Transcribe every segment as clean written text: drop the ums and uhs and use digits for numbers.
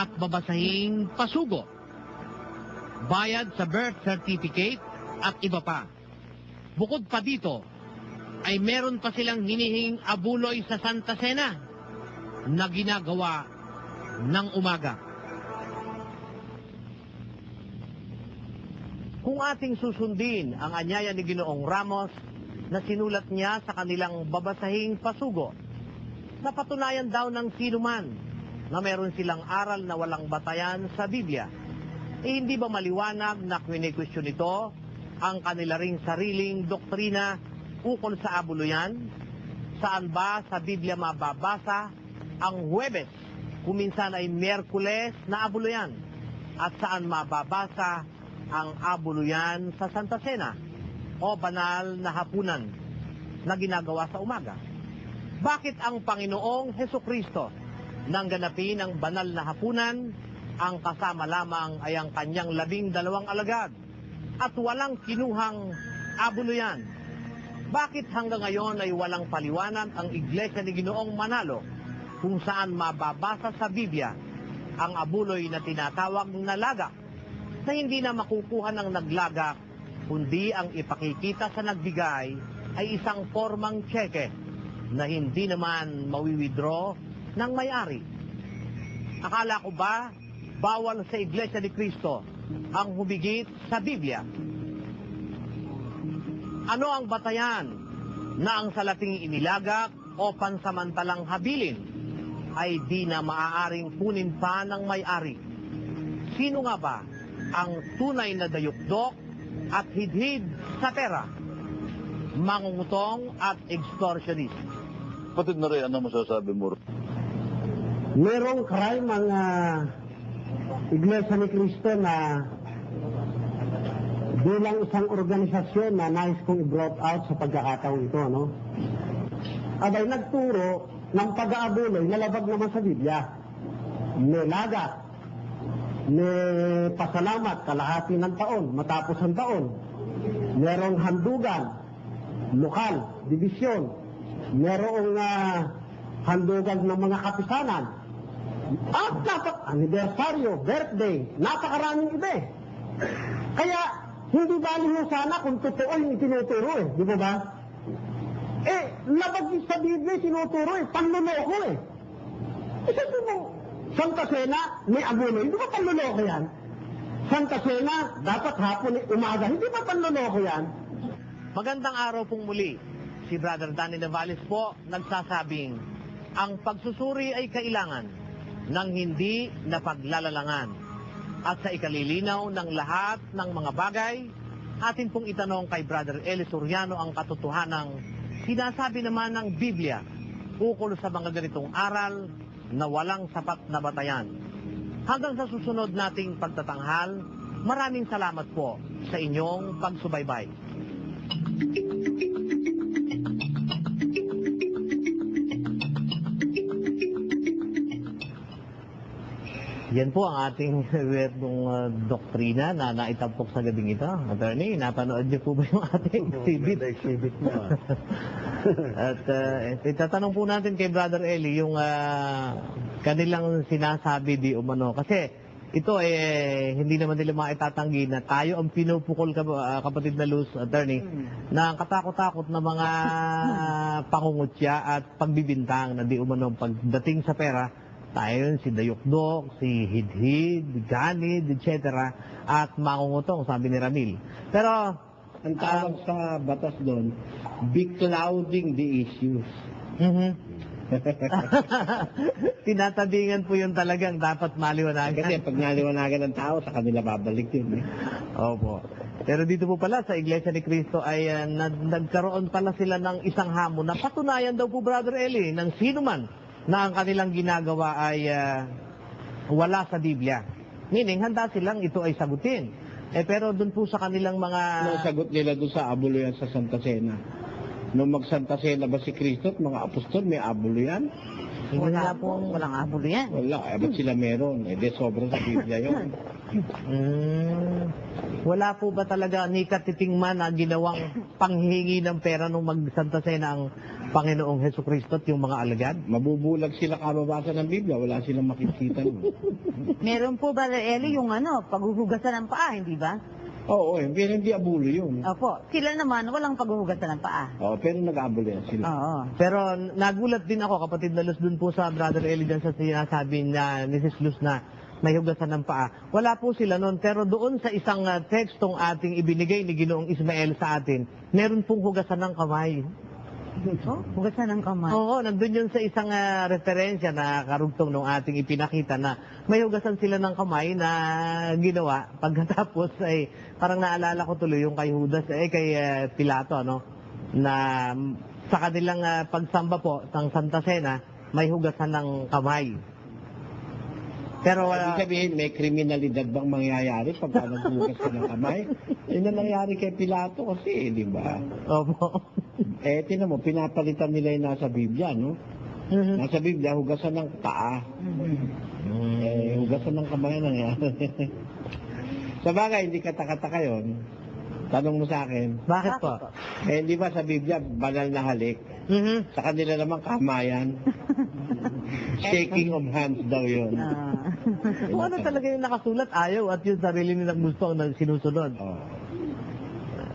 at babasahing pasugo, bayad sa birth certificate at iba pa. Bukod pa dito, ay meron pa silang hinihinging abuloy sa Santa Cena na ginagawa ng umaga. Kung ating susundin ang anyaya ni Ginoong Ramos na sinulat niya sa kanilang babasahing pasugo, napatunayan daw ng sinuman na meron silang aral na walang batayan sa Biblia. Hindi ba maliwanag na kwini-question ito ang kanila ring sariling doktrina ukol sa abuluyan? Saan ba sa Biblia mababasa ang Huwebes, kung minsan ay Miyerkules na abuluyan? At saan mababasa ang abuluyan sa Santa Cena o banal na hapunan na ginagawa sa umaga? Bakit ang Panginoong Hesukristo nang ganapin ang banal na hapunan, ang kasama lamang ay ang kanyang 12 alagad at walang kinuhang abuluyan? Bakit hanggang ngayon ay walang paliwanag ang Iglesia ni Ginoong Manalo kung saan mababasa sa Biblia ang abuloy na tinatawag na lagak, na hindi na makukuha ng naglagak, kundi ang ipakikita sa nagbigay ay isang formang tseke na hindi naman mawi-withdraw ng may-ari? Akala ko ba bawal sa Iglesia ni Cristo ang humigit sa Biblia? Ano ang batayan na ang salating inilagak o pansamantalang habilin ay di na maaaring kunin pa ng may-ari? Sino nga ba ang tunay na dayukdok at hidhid sa pera, mangungutong at extortionist? Kapatid na rin, ano masasabi mo? Merong crime ang Iglesia ni Cristo na bilang isang organisasyon na nais kong i-brought out sa pagkakataon ito, no? Abay, nagturo ng pag-aabuloy na labag naman sa Biblia. May laga, may pasalamat kalahati ng taon, matapos ang taon. Merong handugan, lokal, divisyon. Merong handugan ng mga kapisanan. At anibersaryo, birthday, napakaraming iba eh. Kaya, hindi baliho sana kung totoo yung itinuturo eh, di ba ba? Eh, labag sa Biblia tinuturo eh, panluloko eh. Sabi mo, Santa Cena, may abuloy, hindi ba panluloko yan? Santa Cena, dapat hapon eh, umaga, hindi ba panluloko yan? Magandang araw pong muli. Si Brother Danny Navales po nagsasabing, ang pagsusuri ay kailangan ng hindi napaglalalangan. At sa ikalilinaw ng lahat ng mga bagay, atin pong itanong kay Brother Eli Soriano ang katotohanang sinasabi naman ng Biblia ukol sa mga ganitong aral na walang sapat na batayan. Hanggang sa susunod nating pagtatanghal, maraming salamat po sa inyong pagsubaybay. Yan po ang ating werdong doktrina na naitampok sa gabing ito. Attorney, napanood niyo po ba yung ating exhibit? Exhibit mo. At itatanong po natin kay Brother Eli yung kanilang sinasabi di umano. Kasi ito hindi naman nila maitatanggi na tayo ang pinupukol, kapatid na Luz, Attorney, na katakot-takot na mga pangungutya at pagbibintang na di umano pagdating sa pera. Tayo si Dayukdok, si Hidhid, Ganid, etc. At mangungutong, sabi ni Ramil. Pero Ang tawag sa batas doon, beclouding the issues. Tinatabingan po yun talagang dapat maliwanagan. Kasi pag naliwanagan ng tao, sa kanila babalik yun eh. Opo. Pero dito po pala sa Iglesia ni Cristo ay nagkaroon pala sila ng isang hamon na patunayan daw po, Brother Eli, ng sino man na ang kanilang ginagawa ay wala sa Biblia. Meaning, handa silang ito ay sagutin. Pero doon po sa kanilang mga... Ano sagot nila doon sa abuluyan sa Santa Cena? Nung mag-Santa Cena ba si Cristo at mga apostol, may abuluyan? Hindi nga po. Walang abulo yan. Wala, ba't sila meron? Eh, di sobra sa Biblia yun. Wala po ba talaga ni katitingman na ginawang panghingi ng pera nung mag-Santa Cena ang Panginoong Hesus Kristo at yung mga alagad? Mabubulag sila kababasa ng Biblia, wala silang makikita nun. Meron po ba, Eli, yung paghuhugasan ng paa, hindi ba? Oo, pero hindi abulo yun. Opo. Sila naman, walang paghuhugasan ng paa. Oo, pero nag-abulo yan sila. Oo. Pero nagulat din ako, kapatid na Luz, dun po sa Brother Eli dyan sa sinasabi na ni Sis Luz na may hugasan ng paa. Wala po sila noon, pero doon sa isang tekstong ating ibinigay ni Ginoong Ismael sa atin, meron pong hugasan ng kamay. Oh, hugasan ng kamay. Oo, nandun yun sa isang referensya na karugtong nung ating ipinakita na may hugasan sila ng kamay na ginawa. Pagkatapos ay parang naalala ko tuloy yung kay Judas, kay Pilato, no? Na sa kanilang pagsamba po ng Santa Cena, may hugasan ng kamay. Pero Ibig sabihin, may kriminalidad bang mangyayari pagka nagbukas ka ng kamay? Yun ang nangyari kay Pilato kasi, di ba? opo. Tinan mo, pinapalitan nila yung nasa Biblia, no? Nasa Biblia, hugasan ng paa. Hugasan ng kamay nangyari. Sa bagay, hindi katakataka yun. Tanong mo sa akin. Bakit po? Di ba sa Biblia, banal na halik? Sa kanila naman, kamayan. Shaking of hands daw yun. Kung ano talaga yung nakasulat, ayaw at yung sarili nilang gusto ang sinusunod. Oh.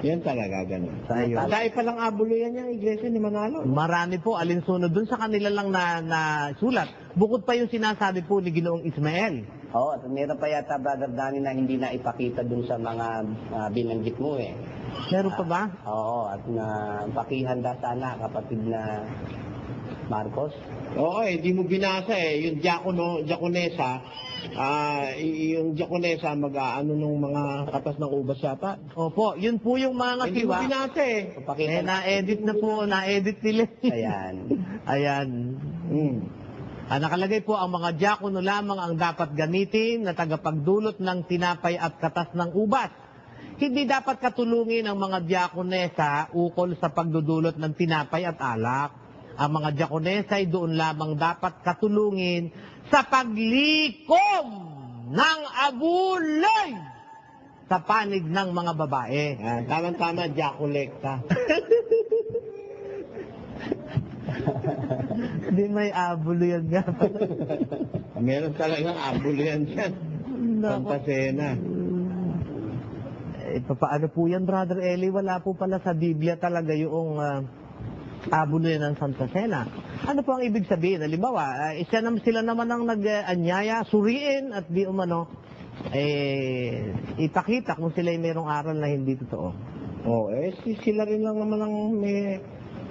Yan talaga, ganun. Tayo. Dahil palang abulo yan yung iglesia ni Manalo. Marami po alinsunod dun sa kanila lang na sulat. Bukod pa yung sinasabi po ni Ginoong Ismael. Oo, at meron pa yata, Brother Danny, na hindi na ipakita dun sa mga binanggit mo eh. Meron pa ba? Oo, at na pakihanda sana, kapatid na Marcos. Oo, di mo binasa yung Diakonesa, yung Diakonesa mag-ano nung mga katas ng ubas yata. Opo, yun po yung mga Hindi mo siwa. binasa Na-edit na po, na-edit nila. Ayan. Ayan. Mm. Nakalagay po ang mga diakono lamang ang dapat gamitin na tagapagdulot ng tinapay at katas ng ubas. Hindi dapat katulungin ang mga diakonesa ukol sa pagdudulot ng tinapay at alak. Ang mga diakonesa ay doon lamang dapat katulungin sa paglikom ng abulay sa panig ng mga babae. Tama-tama, Diakolekta. Hindi may abulo yan nga. Meron talagang abulo yan dyan. Santa Cena. Paano po yan, Brother Eli? Wala po pala sa Biblia talaga yung abulo yan ng Santa Cena. Ano po ang ibig sabihin? Halimbawa, sila naman ang nag-anyaya, suriin at di umano, ipakita kung sila ay mayroong aral na hindi totoo. Sila rin lang naman ang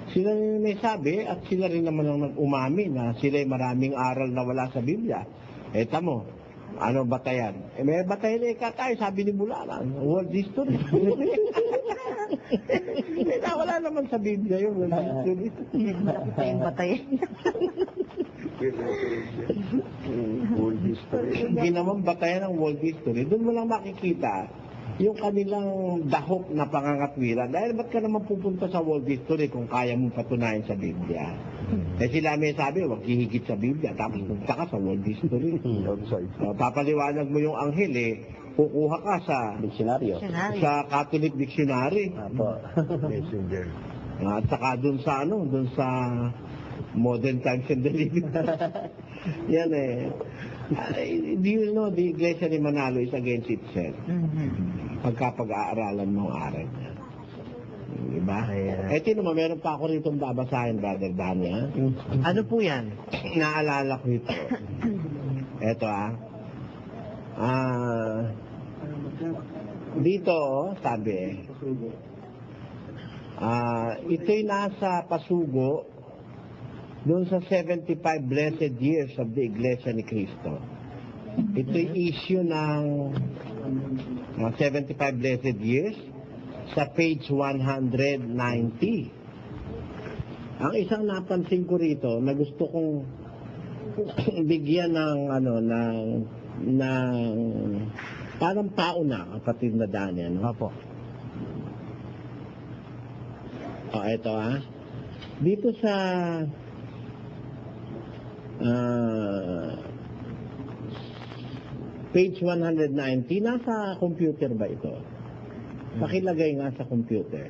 sila rin may sabi at sila rin naman ang nag-umami na sila ay maraming aral na wala sa Biblia. Tamo, ano batayan? May batayan tayo, sabi ni Bularan, world history. Wala naman sa Biblia yun, world history. Patay. World history. Ginawang batayan ng world history, doon mo lang makikita yung kanilang dahok na pangangatwiran. Dahil ba't ka naman pupunta sa world history kung kaya mong patunayan sa Biblia? Sila may sabi, huwag hihigit sa Biblia, tapos punta ka sa world history. Papaliwanag mo yung anghel kukuha ka sa Diksyonaryo. sa Catholic Dictionary. Apo. At saka dun sa Modern Times and the Living. Yan do you know, the Iglesia ni Manalo is against itself. Pagkapag-aaralan mo ang aral niya. Diba? Tino mo, meron pa ako rito babasahin, Brother Danny, ha? Ano po yan? Naalala ko ito. Ito, dito, sabi, ito'y nasa pasugo doon sa 75 blessed years of the Iglesia ni Cristo. Ito'y issue ng 75 blessed years sa page 190. Ang isang napansin ko rito na gusto kong bigyan ng parang pauna, kapatid na Daniel. Opo. Ito dito sa Page 190, nasa computer ba ito? Pakilagay nga sa computer.